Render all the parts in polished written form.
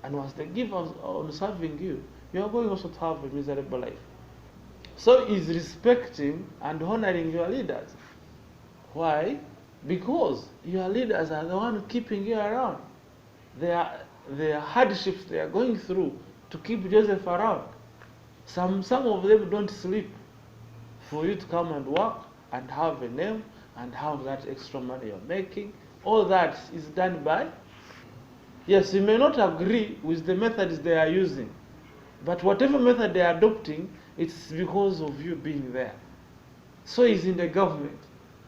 And once they give up on serving you, you are going also to have a miserable life. So is respecting and honoring your leaders. Why? Because your leaders are the one keeping you around. Their hardships they are going through to keep Joseph around. Some of them don't sleep for you to come and work and have a name and have that extra money you're making. All that is done by. Yes, you may not agree with the methods they are using, but whatever method they are adopting, it's because of you being there. So he's in the government.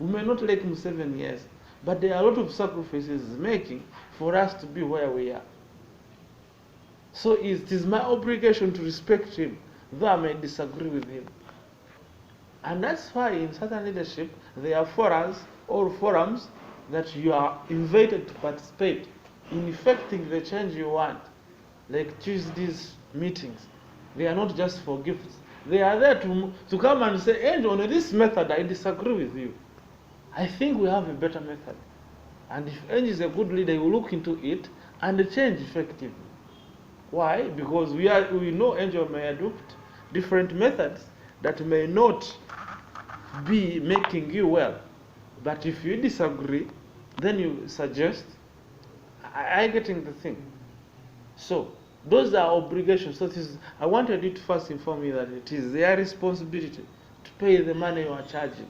We may not like him 7 years, but there are a lot of sacrifices he's making for us to be where we are. So it is my obligation to respect him, though I may disagree with him. And that's why in certain leadership, there are forums that you are invited to participate in effecting the change you want. Like Tuesday's meetings. They are not just for gifts. They are there to come and say, Angel, on this method, I disagree with you. I think we have a better method. And if Angel is a good leader, he will look into it and change effectively. Why? Because we know Angel may adopt different methods that may not be making you well. But if you disagree, then you suggest, I getting the thing. So, those are obligations. So I wanted you to first inform me that it is their responsibility to pay the money you are charging.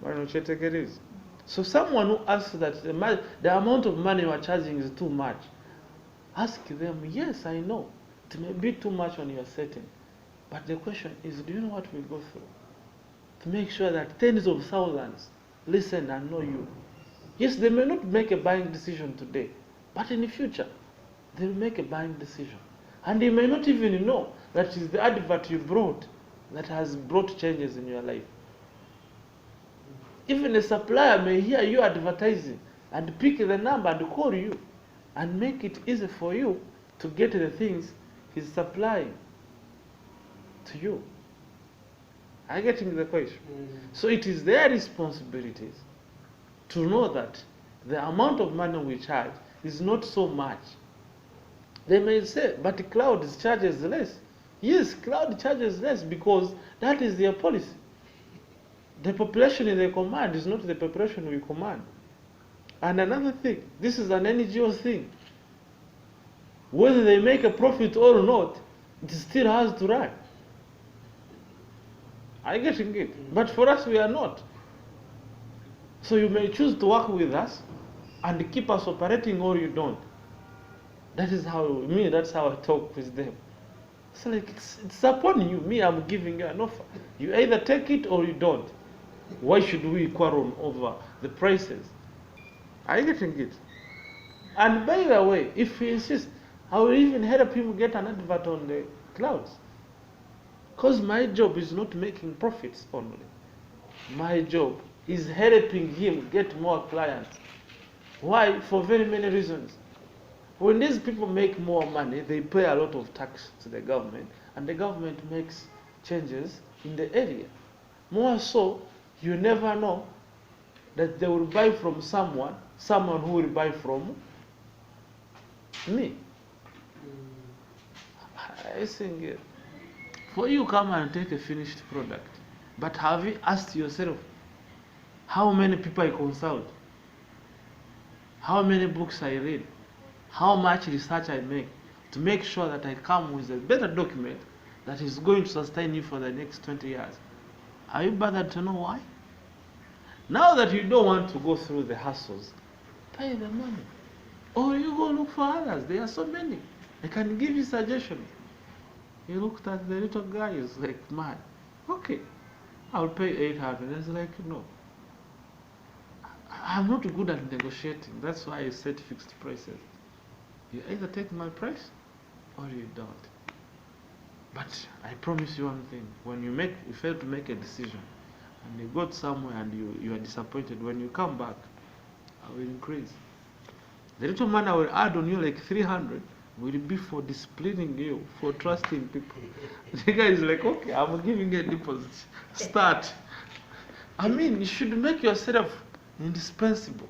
Why don't you take it easy? So someone who asks that the amount of money you are charging is too much, ask them, yes, I know. It may be too much on your setting. But the question is, do you know what we go through? To make sure that tens of thousands listen and know you. Yes, they may not make a buying decision today, but in the future, they will make a buying decision. And you may not even know that it is the advert you brought that has brought changes in your life. Even a supplier may hear you advertising and pick the number and call you and make it easy for you to get the things he's supplying to you. Are you getting the question? So it is their responsibilities to know that the amount of money we charge is not so much. They may say, but cloud charges less. Yes, cloud charges less because that is their policy. The population they command is not the population we command. And another thing, this is an NGO thing. Whether they make a profit or not, it still has to run. Are you getting it? But for us, we are not. So you may choose to work with us and keep us operating, or you don't. That's how I talk with them. So like it's upon you. Me, I'm giving you an offer. You either take it or you don't. Why should we quarrel over the prices? Are you getting it? And by the way, if he insists, I will even help him get an advert on the clouds. Because my job is not making profits only. My job is helping him get more clients. Why? For very many reasons. When these people make more money, they pay a lot of tax to the government, and the government makes changes in the area. More so, you never know that they will buy from someone who will buy from me. I think for you come and take a finished product, but have you asked yourself how many people I consult, how many books I read, how much research I make to make sure that I come with a better document that is going to sustain you for the next 20 years? Are you bothered to know why? Now that you don't want to go through the hassles, pay the money. Or you go look for others. There are so many. I can give you suggestions. He looked at the little guy, he's like, man, okay, I'll pay 800. He's like, no. I'm not good at negotiating. That's why I set fixed prices. You either take my price or you don't. But I promise you one thing. When you fail to make a decision and you go somewhere and you are disappointed, when you come back, I will increase. The little money I will add on you, like 300, will be for disciplining you, for trusting people. The guy is like, okay, I'm giving you a deposit. Start. I mean, you should make yourself indispensable.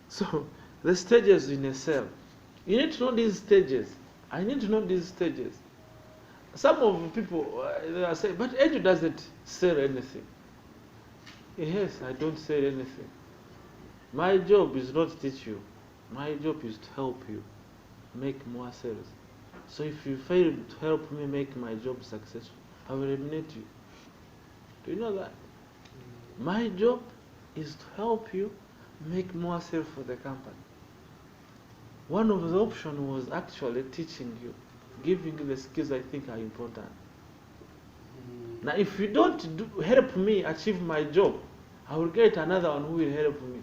So, The stages in a sale. You need to know these stages. I need to know these stages. Some of the people, they are saying, but Angel doesn't sell anything. Yes, I don't sell anything. My job is not to teach you. My job is to help you make more sales. So if you fail to help me make my job successful, I will eliminate you. Do you know that? My job is to help you make more sales for the company. One of the options was actually teaching you, giving you the skills I think are important. Now, if you don't help me achieve my job, I will get another one who will help me.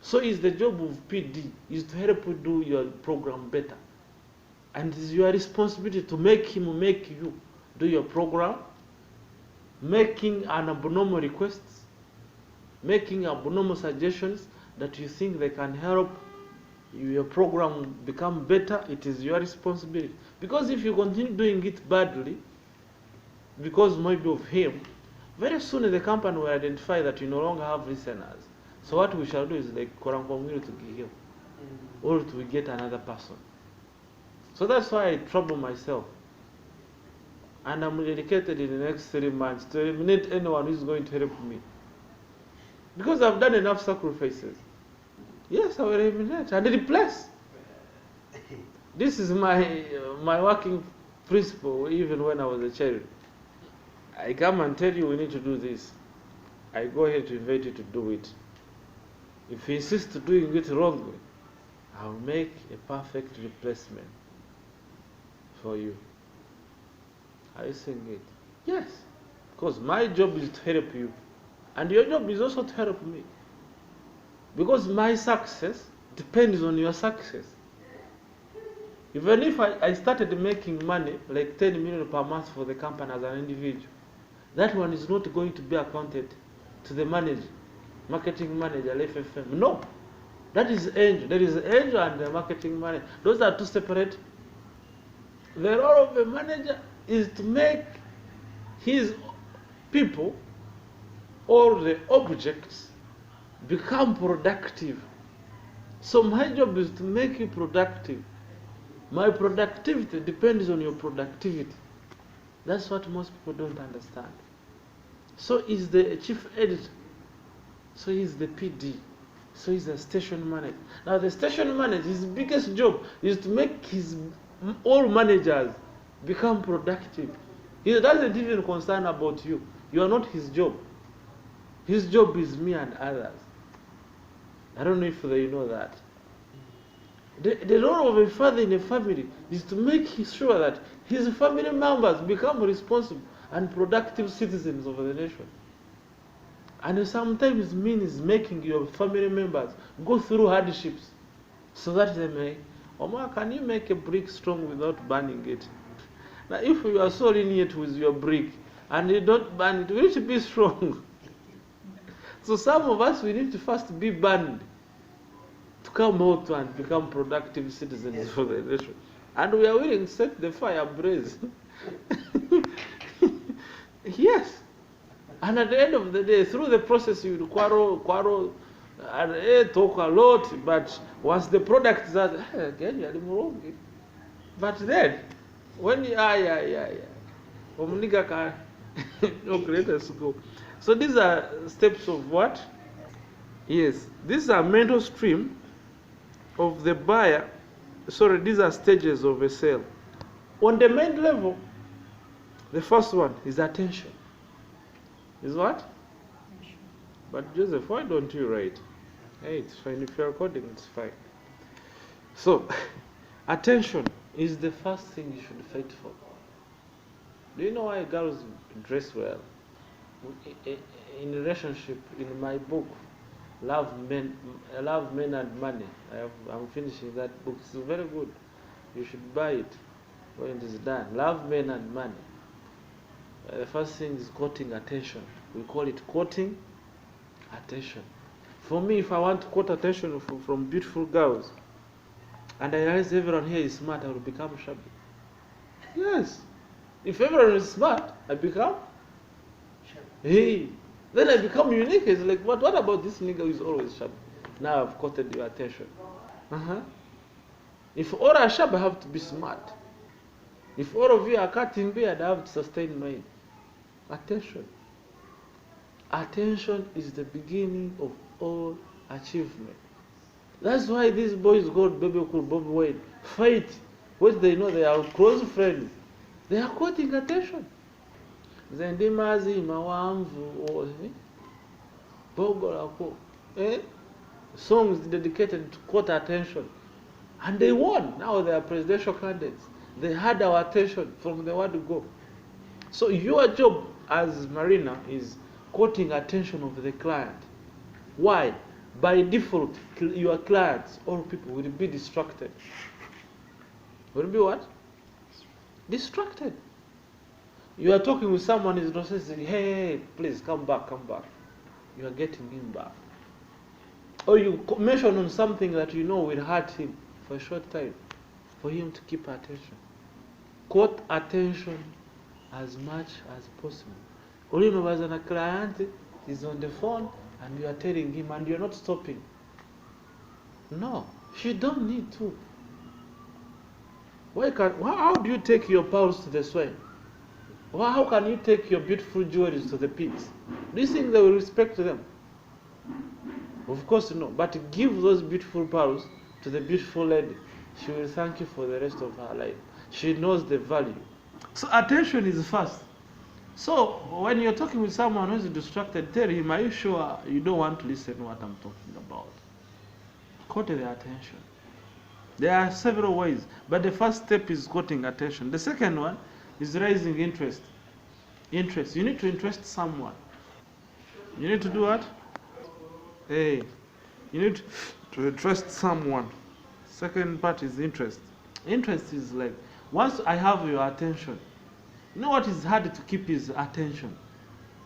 So it's the job of PD, is to help you do your program better. And it's your responsibility to make him make you do your program, making an abnormal requests, making abnormal suggestions that you think they can help your program become better. It is your responsibility. Because if you continue doing it badly, because maybe of him, very soon the company will identify that you no longer have listeners. So what we shall do is like Korankwamwiru to give him, or to get another person. So that's why I trouble myself. And I'm dedicated in the next 3 months to eliminate anyone who's going to help me. Because I've done enough sacrifices. Yes, I will eliminate and replace. This is my working principle even when I was a child. I come and tell you we need to do this. I go ahead to invite you to do it. If you insist to doing it wrongly, I'll make a perfect replacement for you. Are you seeing it? Yes. Because my job is to help you. And your job is also to help me. Because my success depends on your success. Even if I started making money, like 10 million per month for the company as an individual, that one is not going to be accounted to the manager, marketing manager, FFM. No. That is Angel. There is Angel and the marketing manager. Those are two separate. The role of a manager is to make his people or the objects become productive. So my job is to make you productive. My productivity depends on your productivity. That's what most people don't understand. So is the chief editor. So he's the PD. So he's the station manager. Now the station manager, his biggest job is to make all managers become productive. He doesn't even concern about you. You are not his job. His job is me and others. I don't know if they know that. The role of a father in a family is to make sure that his family members become responsible and productive citizens of the nation. And sometimes means making your family members go through hardships so that they may, Omar, can you make a brick strong without burning it? Now, if you are soiling it with your brick and you don't burn it, will it be strong? So some of us, we need to first be burned to come out and become productive citizens for the nation. And we are willing to set the fire ablaze. Yes. And at the end of the day, through the process, you will quarrel, and talk a lot, but once the product is out, again, you're wrong. But then, when you, let us go. So these are steps of what? Yes, these are mental stream of the buyer. Sorry, these are stages of a sale. On the main level, the first one is attention. Is what? Attention. But Joseph, why don't you write? Hey, it's fine. If you're recording, it's fine. So, attention is the first thing you should fight for. Do you know why girls dress well? In relationship, in my book, Love Men and Money, I'm finishing that book. It's very good. You should buy it when it is done. Love, Men and Money. The first thing is courting attention. We call it courting attention. For me, if I want to court attention from beautiful girls, and I realize everyone here is smart, I will become shabby. Yes. If everyone is smart, I become hey. Then I become unique. It's like, what about this nigga who is always shabby? Now I've courted your attention. Uh-huh. If all are sharp, I have to be smart. If all of you are cutting beard, I have to sustain mine. Attention. Attention is the beginning of all achievement. That's why these boys got Baby Cool, Bobby Wade, fight, when they know they are close friends. They are quoting attention. Zendi mazima wanvu bogolako. Songs dedicated to quote attention. And they won. Now they are presidential candidates. They had our attention from the word go. So your job as Marina is quoting attention of the client. Why? By default, your clients, all people, will be distracted. Will be what? Distracted. You are talking with someone who is not saying, hey, please come back, come back. You are getting him back. Or you mention on something that you know will hurt him for a short time, for him to keep attention. Quote attention as much as possible. Ulino as a client is on the phone and you are telling him and you're not stopping. No, you don't need to. How do you take your pearls to the swine? How can you take your beautiful jewelries to the pigs? Do you think they will respect them? Of course no. But give those beautiful pearls to the beautiful lady. She will thank you for the rest of her life. She knows the value. So attention is first. So when you're talking with someone who's distracted, tell him, are you sure you don't want to listen to what I'm talking about? Quote their attention. There are several ways, but the first step is quoting attention. The second one is raising interest. Interest. You need to interest someone. You need to do what? Hey, you need to interest someone. Second part is interest. Interest is like, once I have your attention, you know what is hard to keep is attention.